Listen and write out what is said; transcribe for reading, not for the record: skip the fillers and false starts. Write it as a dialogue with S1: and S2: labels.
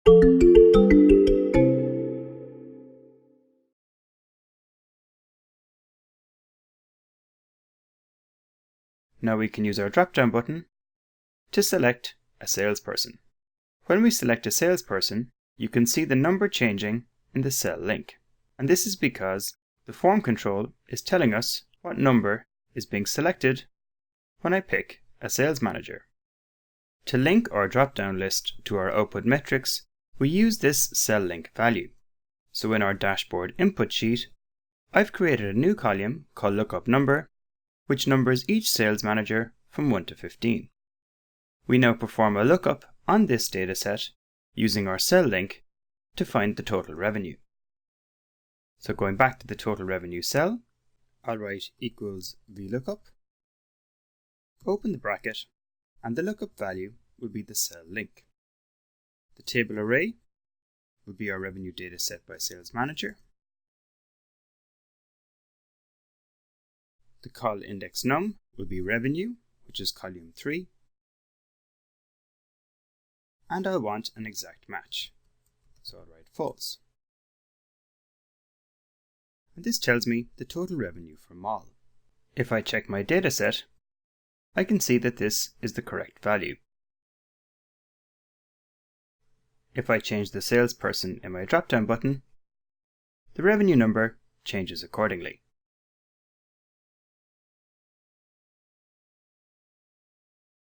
S1: Now we can use our drop-down button to select a salesperson. When we select a salesperson, you can see the number changing in the cell link. And this is because the form control is telling us what number is being selected when I pick a sales manager. To link our drop-down list to our output metrics, we use this cell link value. So in our dashboard input sheet, I've created a new column called lookup number, which numbers each sales manager from 1 to 15. We now perform a lookup on this dataset using our cell link to find the total revenue. So going back to the total revenue cell, I'll write equals VLOOKUP, open the bracket, and the lookup value will be the cell link. The table array will be our revenue data set by sales manager. The col index num will be revenue, which is column 3. And I'll want an exact match, so I'll write false. And this tells me the total revenue from all. If I check my dataset, I can see that this is the correct value. If I change the salesperson in my drop-down button, the revenue number changes accordingly.